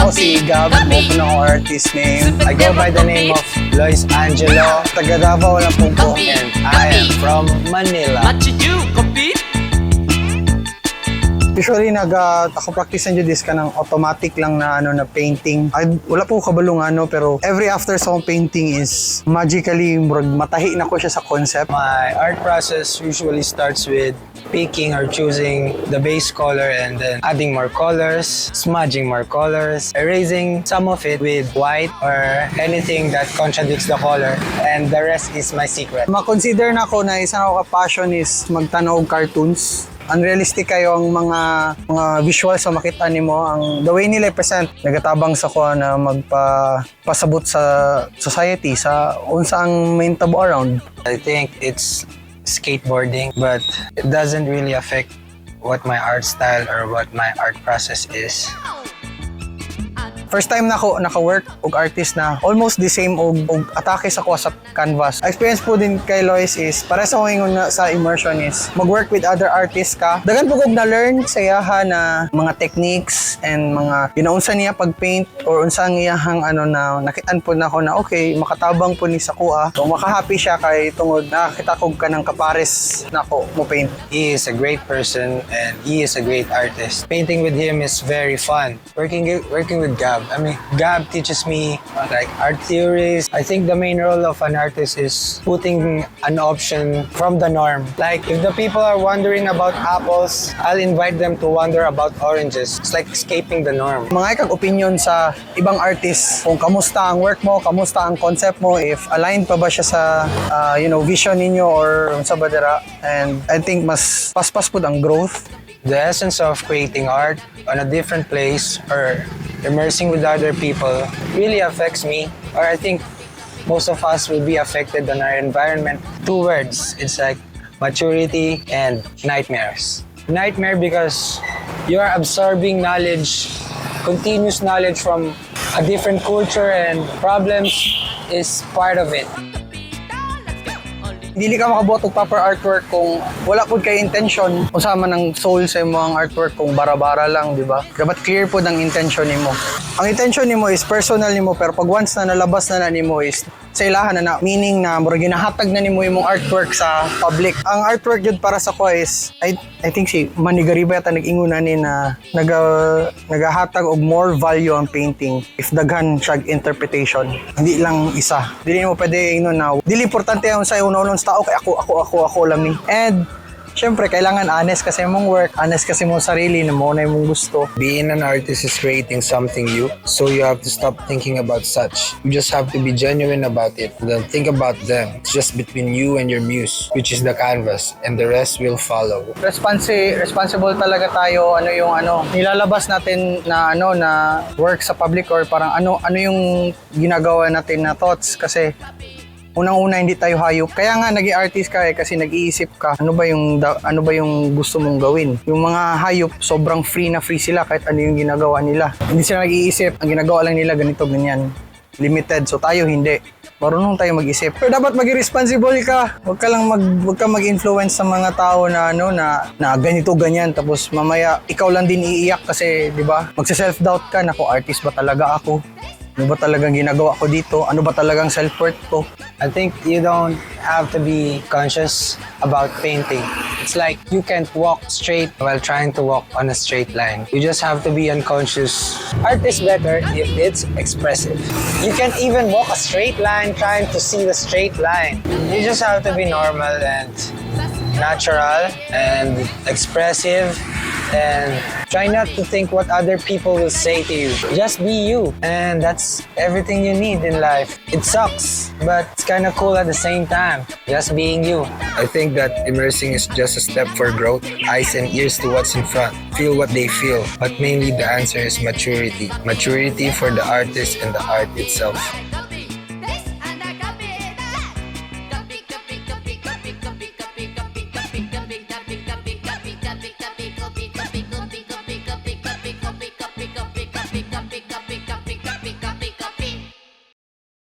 ako si Gab, open ako artist name. I go by the name of Lois Angelo, taga Davao lang po and I am from Manila. What you do, compete? Usually ako practice ng Judis ka ng automatic lang na na painting. Ay, wala po kabalong pero every after sa akong painting is magically matahi na ko siya sa concept. My art process usually starts with picking or choosing the base color and then adding more colors, smudging more colors, erasing some of it with white or anything that contradicts the color, and the rest is my secret. Ma-consider na ko na isang ako ka-passion is magtanaw og cartoons. Unrealistic kayo ang mga visuals sa makita nimo, ang the way nila present nagatabang sa ko na magpasabot sa society sa unsa ang main tabo around. I think it's skateboarding, but it doesn't really affect what my art style or what my art process is. First time na ako naka-work og artist na almost the same og atake sa ko sa canvas. Experience po din kay Lois is para sa ingon sa immersion is mag-work with other artists ka. Dagan po kog na-learn sa iyaha na mga techniques and mga ginaunsa niya pag-paint or unsa ang iyahang na nakitaan po na ako na okay, makatabang po ni sa kuha. So maka-happy siya kay tungod nakakita kog kanang kapares na ako mo paint. He is a great person and he is a great artist. Painting with him is very fun. Working with Gab. I mean, Gab teaches me like art theories. I think the main role of an artist is putting an option from the norm. Like if the people are wondering about apples, I'll invite them to wonder about oranges. It's like escaping the norm. Mga ikang opinion sa ibang artist kung kamusta ang work mo, kamusta ang concept mo, if aligned pa ba siya sa vision ninyo or sa badara. And I think mas paspas po ang growth. The essence of creating art on a different place or immersing with other people really affects me, or I think most of us will be affected on our environment. Two words, it's like maturity and nightmares. Nightmare because you are absorbing knowledge, continuous knowledge from a different culture, and problems is part of it. Dili ka makabuhat og proper artwork kung wala pud kay intention usama ng soul sa imong artwork kung bara-bara lang, di ba? Dapat clear pud ang intention nimo. Ang intention nimo is personal nimo pero pag once na nalabas na nimo is sa ilahan na meaning na murag ginahatag na nimo imong artwork sa public. Ang artwork jud para sa ko is I think si Manigariba yata nag-ingon ni na nagahatag og more value ang painting if daghan siya interpretation, hindi lang isa. Dili mo pwede ingon na dili importante ang sa una-unang tao kay ako lang ni. And syempre, kailangan honest kasi mong work, honest kasi mong sarili na mo na mong gusto. Being an artist is creating something new, so you have to stop thinking about such. You just have to be genuine about it. Don't think about them. It's just between you and your muse, which is the canvas, and the rest will follow. Responsible talaga tayo nilalabas natin na na work sa public or parang ano yung ginagawa natin na thoughts kasi unang-una hindi tayo hayop. Kaya nga nag-i-artist ka kasi nag-iisip ka ano ba yung gusto mong gawin. Yung mga hayop sobrang free sila kahit ano yung ginagawa nila. Hindi sila nag-iisip, ang ginagawa lang nila ganito ganyan. Limited. So tayo hindi. Marunong tayo mag-isip. Pero dapat maging responsible ka. Huwag ka mag-influence sa mga tao na na ganito ganyan tapos mamaya ikaw lang din iiyak kasi, 'di ba? Magse-self-doubt ka na kung artist ba talaga ako. Ano ba talagang ginagawa ko dito? Ano ba talagang self-worth ko? I think you don't have to be conscious about painting. It's like you can't walk straight while trying to walk on a straight line. You just have to be unconscious. Art is better if it's expressive. You can't even walk a straight line trying to see the straight line. You just have to be normal and natural and expressive and try not to think what other people will say to you. Just be you, and that's everything you need in life. It sucks, but it's kind of cool at the same time. Just being you. I think that immersing is just a step for growth, eyes and ears to what's in front. Feel what they feel, but mainly the answer is maturity. Maturity for the artist and the art itself.